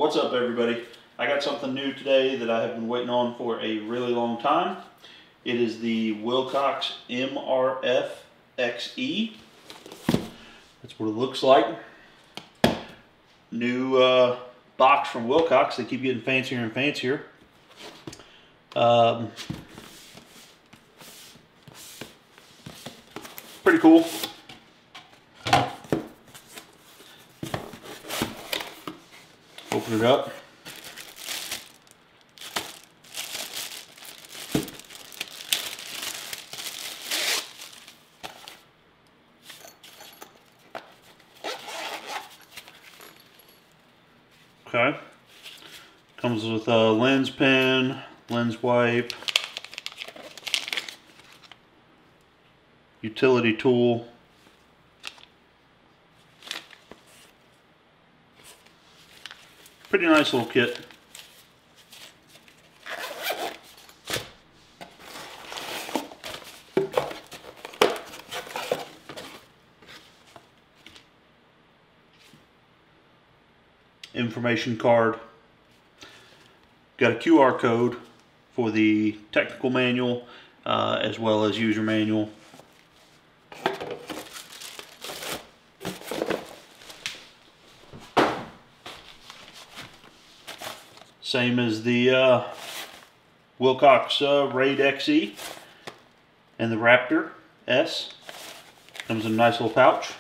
What's up, everybody? I got something new today that I have been waiting on for a really long time. It is the Wilcox MRF-XE. That's what it looks like. New box from Wilcox. They keep getting fancier and fancier. Pretty cool. Open it up. Okay. Comes with a lens pen, lens wipe, utility tool, pretty nice little kit. Information card. Got a QR code for the technical manual as well as user manual. Same as the Wilcox MRF-XE and the Raptor S. Comes in a nice little pouch.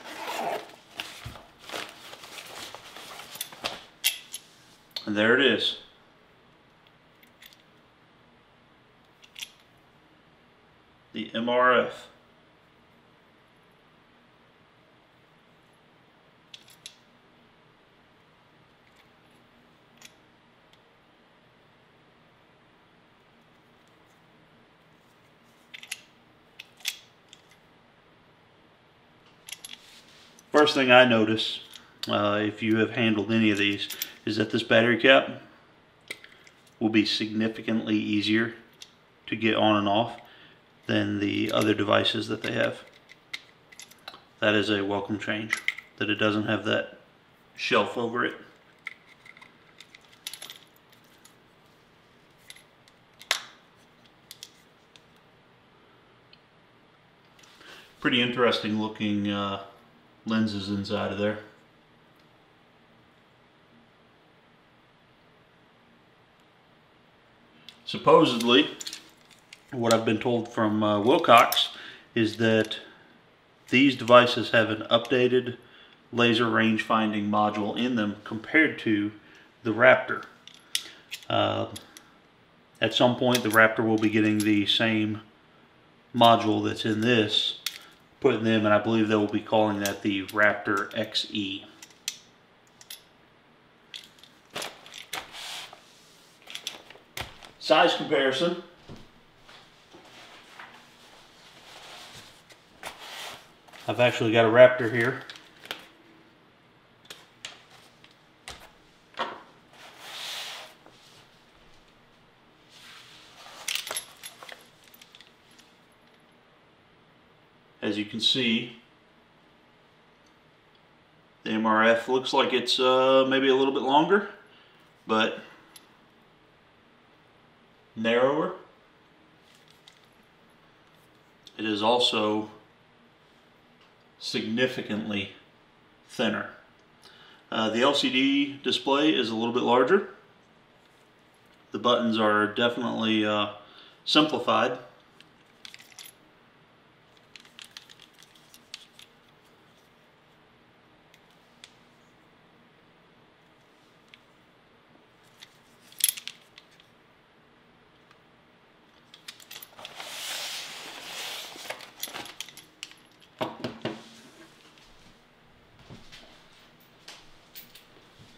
And there it is. The MRF. First thing I notice, if you have handled any of these, is that this battery cap will be significantly easier to get on and off than the other devices that they have. That is a welcome change, that it doesn't have that shelf over it. Pretty interesting looking lenses inside of there. Supposedly, what I've been told from Wilcox is that these devices have an updated laser range finding module in them compared to the Raptor. At some point the Raptor will be getting the same module that's in this put in them, and I believe they will be calling that the MRF-XE. Size comparison. I've actually got a Raptor here. As you can see, the MRF looks like it's maybe a little bit longer, but narrower. It is also significantly thinner. The LCD display is a little bit larger. The buttons are definitely simplified.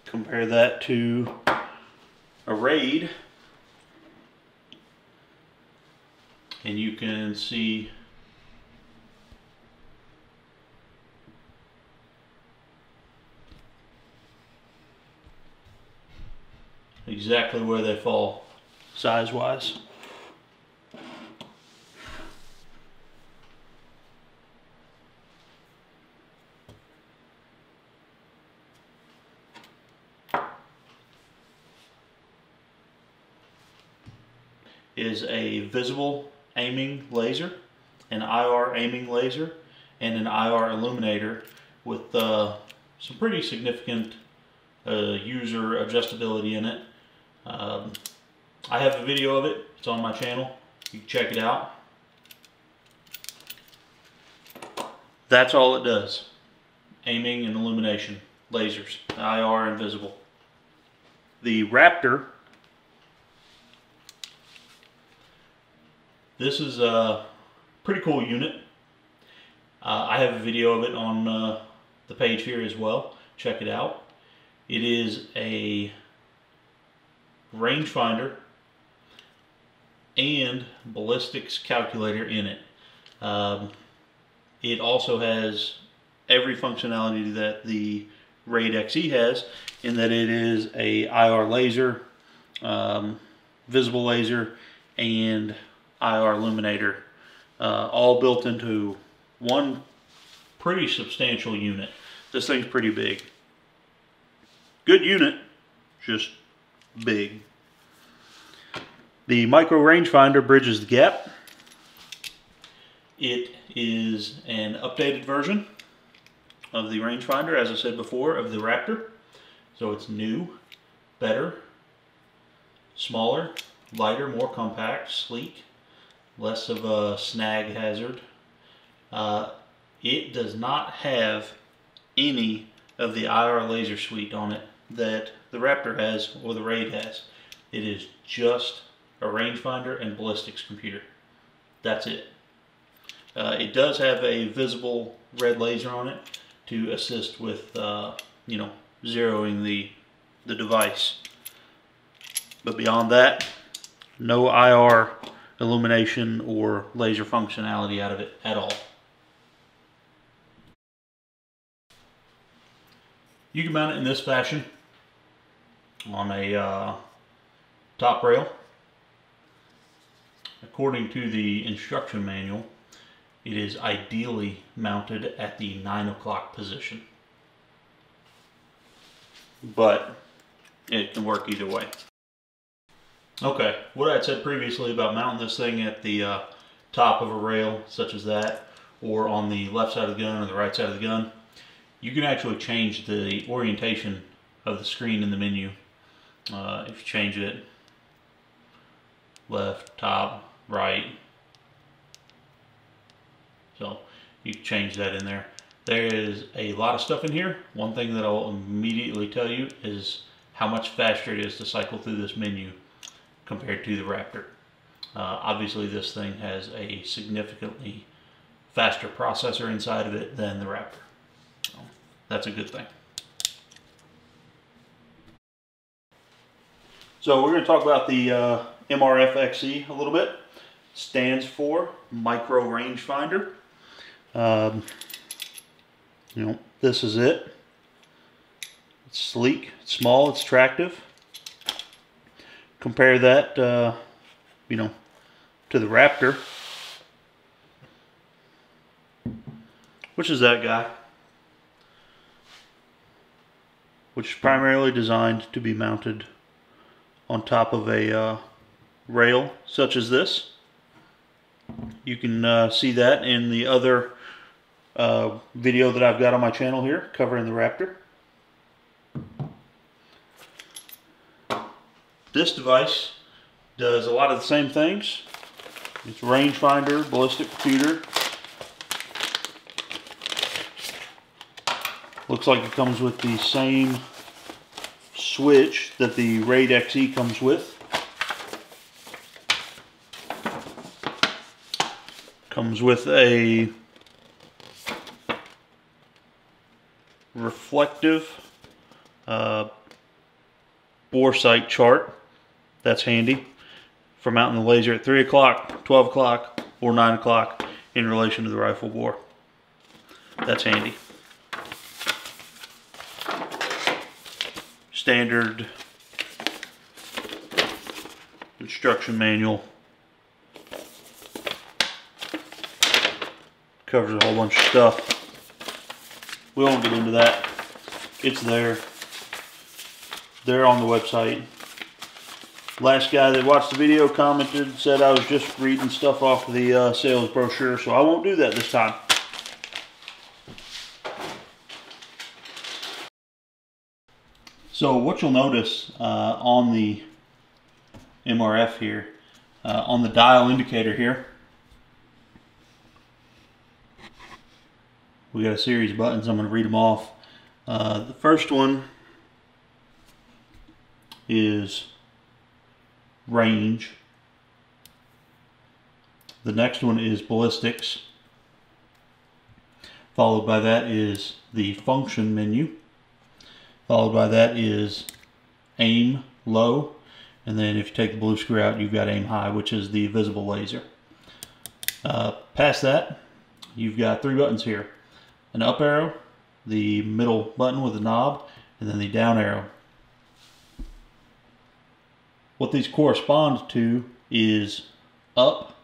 Compare that to a Raid, and you can see exactly where they fall size-wise. is a visible aiming laser, an IR aiming laser, and an IR illuminator with some pretty significant user adjustability in it. I have a video of it. It's on my channel. You can check it out. That's all it does. Aiming and illumination. Lasers. IR and visible. The Raptor. This is a pretty cool unit. I have a video of it on the page here as well. Check it out. It is a rangefinder and ballistics calculator in it. It also has every functionality that the MRF-XE has, in that it is a IR laser, visible laser, and IR illuminator, all built into one pretty substantial unit. This thing's pretty big. Good unit, just big. The micro rangefinder bridges the gap. It is an updated version of the rangefinder, as I said before, of the Raptor. So it's new, better, smaller, lighter, more compact, sleek, less of a snag hazard. It does not have any of the IR laser suite on it that the Raptor has or the Raid has. It is just a rangefinder and ballistics computer. That's it. It does have a visible red laser on it to assist with, you know, zeroing the device. But beyond that, no IR illumination or laser functionality out of it at all. You can mount it in this fashion on a top rail. According to the instruction manual, it is ideally mounted at the 9 o'clock position, but it can work either way. Okay, what I had said previously about mounting this thing at the top of a rail such as that, or on the left side of the gun or the right side of the gun, you can actually change the orientation of the screen in the menu. If you change it left, top, right, so you can change that in there. There is a lot of stuff in here. One thing that I'll immediately tell you is how much faster it is to cycle through this menu compared to the Raptor. Obviously this thing has a significantly faster processor inside of it than the Raptor. So that's a good thing. So we're going to talk about the MRF-XE a little bit. Stands for Micro Rangefinder. You know, this is it. It's sleek, it's small, it's attractive. Compare that, you know, to the Raptor, which is that guy, which is primarily designed to be mounted on top of a rail such as this. You can see that in the other video that I've got on my channel here covering the Raptor. This device does a lot of the same things. It's a rangefinder, ballistic computer. Looks like it comes with the same switch that the MRF-XE comes with. Comes with a reflective bore sight chart. That's handy for mounting the laser at 3 o'clock, 12 o'clock, or 9 o'clock in relation to the rifle bore. That's handy. Standard instruction manual. Covers a whole bunch of stuff. We won't get into that. It's there. They're on the website. Last guy that watched the video commented, said I was just reading stuff off of the sales brochure, so I won't do that this time. So what you'll notice on the MRF here, on the dial indicator here, we got a series of buttons. I'm going to read them off. The first one is range. The next one is ballistics. Followed by that is the function menu. Followed by that is aim low. And then if you take the blue screw out, you've got aim high, which is the visible laser. Past that, you've got three buttons here. An up arrow, the middle button with a knob, and then the down arrow. What these correspond to is up,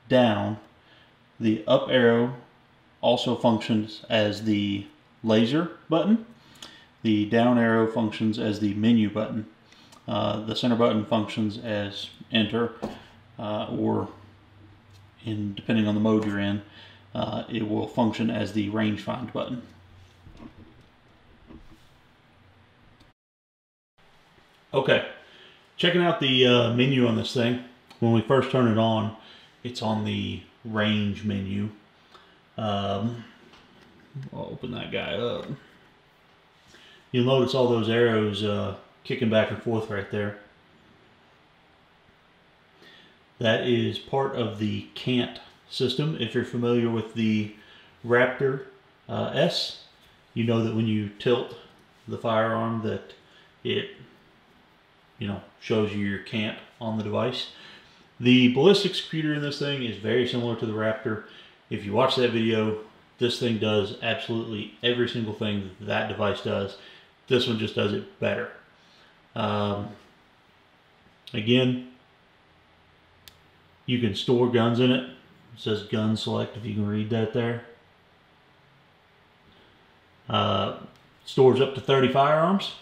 down. The up arrow also functions as the laser button. The down arrow functions as the menu button. The center button functions as enter, or depending on the mode you're in, it will function as the rangefind button. Okay. Checking out the menu on this thing. When we first turn it on, it's on the range menu. I'll open that guy up. You'll notice all those arrows kicking back and forth right there. That is part of the cant system. If you're familiar with the Raptor S, you know that when you tilt the firearm that it shows you your cant on the device. The ballistics computer in this thing is very similar to the Raptor. If you watch that video, this thing does absolutely every single thing that device does. This one just does it better. Again, you can store guns in it. It says gun select, if you can read that there. Stores up to 30 firearms.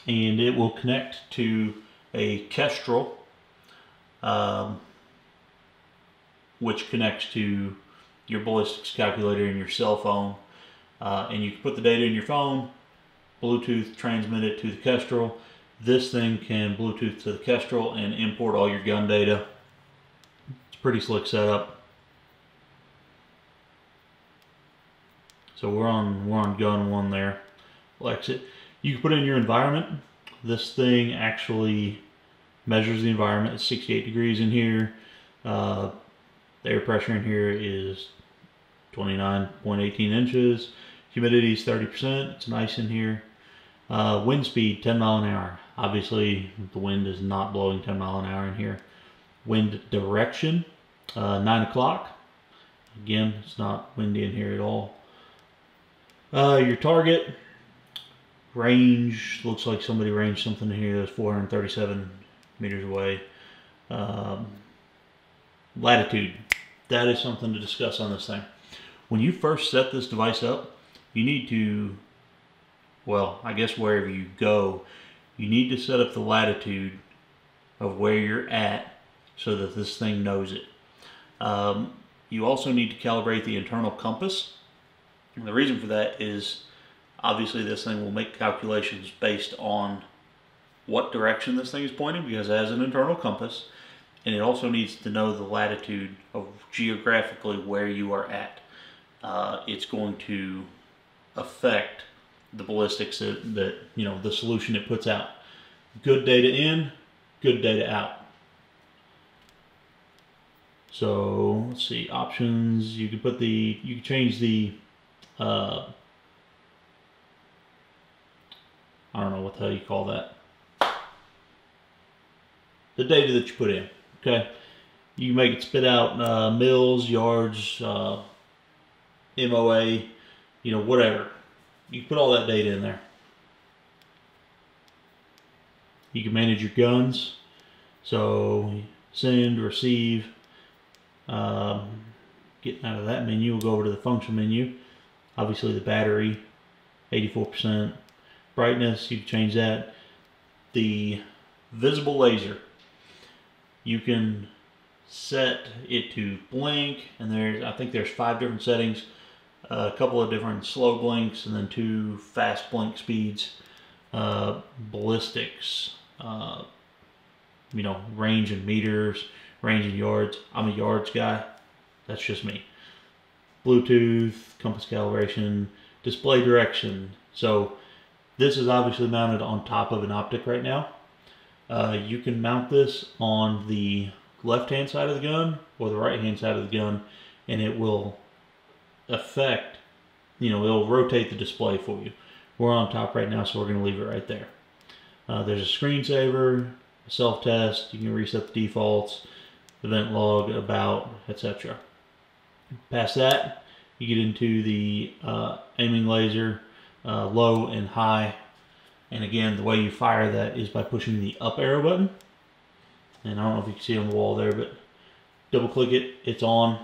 And it will connect to a Kestrel, which connects to your ballistics calculator in your cell phone. And you can put the data in your phone, Bluetooth transmit it to the Kestrel. This thing can Bluetooth to the Kestrel and import all your gun data. It's a pretty slick setup. So we're on gun one there. We'll exit. You can put in your environment. This thing actually measures the environment. It's 68 degrees in here. The air pressure in here is 29.18 inches. Humidity is 30%. It's nice in here. Wind speed 10 mile an hour. Obviously the wind is not blowing 10 mile an hour in here. Wind direction 9 o'clock. Again, it's not windy in here at all. Your target range, looks like somebody ranged something in here that's 437 meters away. Latitude, that is something to discuss on this thing. When you first set this device up, you need to, well, I guess wherever you go, you need to set up the latitude of where you're at so that this thing knows it. You also need to calibrate the internal compass. And the reason for that is obviously this thing will make calculations based on what direction this thing is pointing, because it has an internal compass, and it also needs to know the latitude of geographically where you are at. It's going to affect the ballistics that the solution it puts out. Good data in, good data out. So let's see, options. You can change the I don't know what the hell you call that. The data that you put in. Okay, you can make it spit out mils, yards, MOA, whatever. You can put all that data in there. You can manage your guns. So send, receive. Getting out of that menu, we'll go over to the function menu. Obviously the battery, 84%. brightness, you can change that. The visible laser, you can set it to blink, and I think there's 5 different settings, a couple of different slow blinks, and then 2 fast blink speeds, ballistics, range in meters, range in yards. I'm a yards guy. That's just me. Bluetooth, compass calibration, display direction. So this is obviously mounted on top of an optic right now. You can mount this on the left-hand side of the gun or the right-hand side of the gun, and it will affect, it'll rotate the display for you. We're on top right now, so we're going to leave it right there. There's a screensaver, a self-test. You can reset the defaults, event log, about, etc. Past that, you get into the aiming laser, low and high. And again, the way you fire that is by pushing the up arrow button. And I don't know if you can see on the wall there, but double click it, it's on.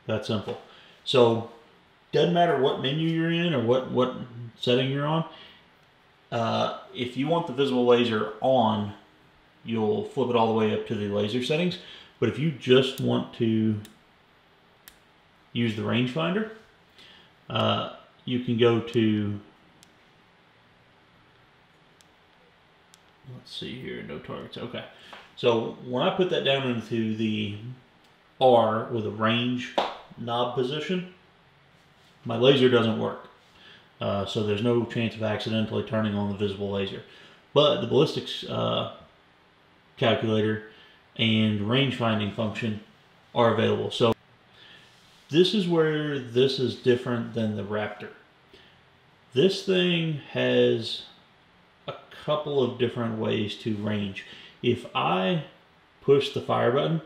That simple. So doesn't matter what menu you're in or what setting you're on. If you want the visible laser on, you'll flip it all the way up to the laser settings. But if you just want to use the rangefinder, you can go to, let's see here, no targets. Okay. So when I put that down into the R with a range knob position, my laser doesn't work. So there's no chance of accidentally turning on the visible laser. But the ballistics calculator and range finding function are available. So this is where this is different than the Raptor. This thing has a couple of different ways to range. If I push the fire button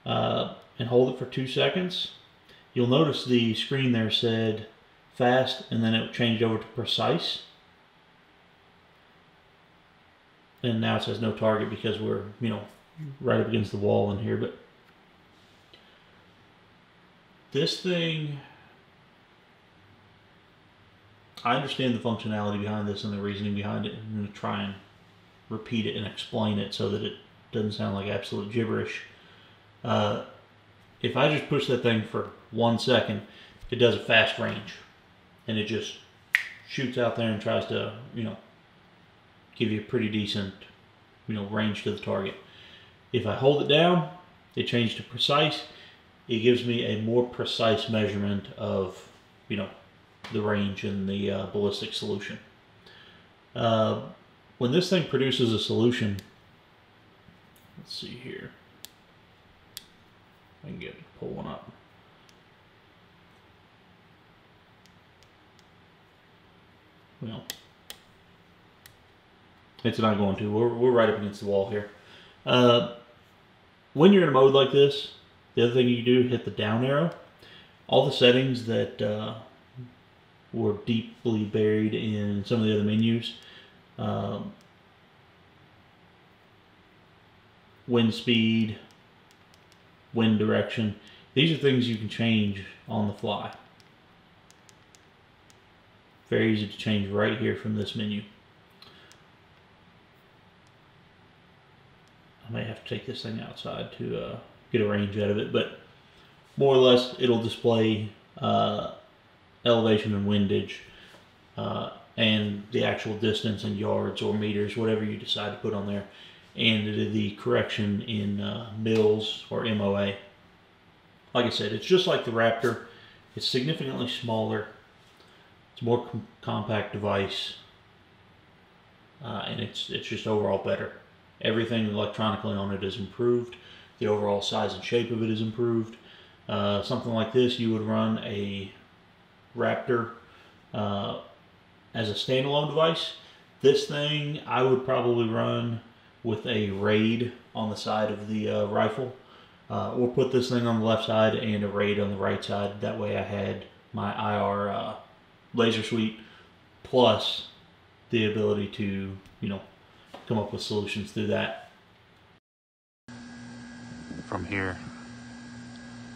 and hold it for 2 seconds, you'll notice the screen there said fast, and then it changed over to precise. And now it says no target because we're, right up against the wall in here. But this thing, I understand the functionality behind this and the reasoning behind it. I'm going to try and repeat it and explain it so that it doesn't sound like absolute gibberish. If I just push that thing for 1 second, it does a fast range. And it just shoots out there and tries to, give you a pretty decent, range to the target. If I hold it down, it changes to precise. It gives me a more precise measurement of, the range in the ballistic solution. When this thing produces a solution, let's see here. I can pull one up. Well, it's not going to. We're right up against the wall here. When you're in a mode like this, the other thing you do, hit the down arrow. All the settings that were deeply buried in some of the other menus, wind speed, wind direction, these are things you can change on the fly. Very easy to change right here from this menu. I may have to take this thing outside to get a range out of it, but more or less it'll display elevation and windage and the actual distance in yards or meters, whatever you decide to put on there, and the correction in mils or MOA. Like I said, it's just like the Raptor. It's significantly smaller. It's a more compact device, and it's just overall better. Everything electronically on it is improved. The overall size and shape of it is improved. Something like this, you would run a Raptor as a standalone device. This thing I would probably run with a raid on the side of the rifle. Or put this thing on the left side and a raid on the right side. That way I had my IR laser suite plus the ability to, come up with solutions through that. From here,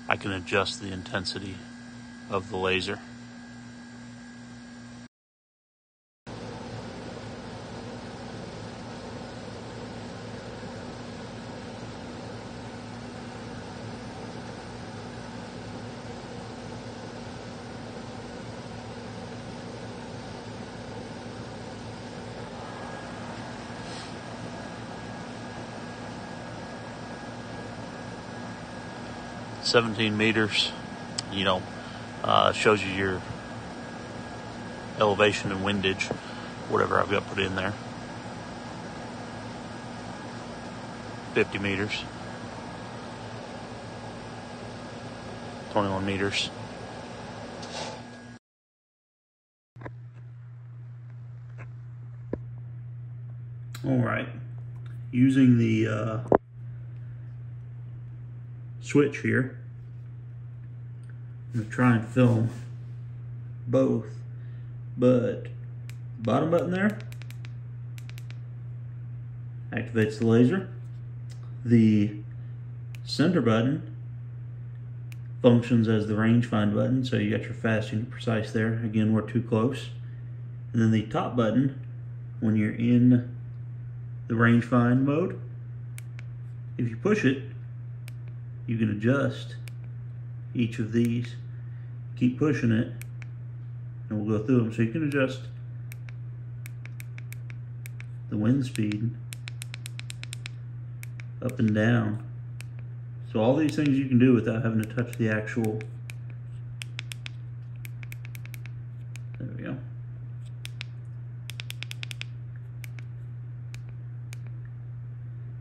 I can adjust the intensity of the laser. 17 meters, you know, shows you your elevation and windage, whatever I've got put in there. 50 meters, 21 meters. All right, using the switch here, I'm going to try and film both, but the bottom button there activates the laser. The center button functions as the range find button, so you got your fast and your precise there. Again, we're too close. And then the top button, when you're in the range find mode, if you push it, you can adjust each of these. Keep pushing it and we'll go through them. So you can adjust the wind speed up and down. So all these things you can do without having to touch the actual, there we go.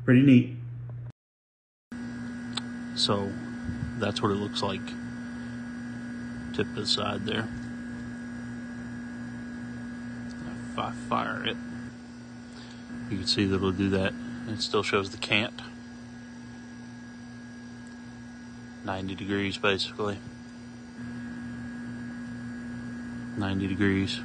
Pretty neat. So that's what it looks like. Tip to the side there. If I fire it, you can see that it'll do that. It still shows the cant. 90 degrees basically. 90 degrees.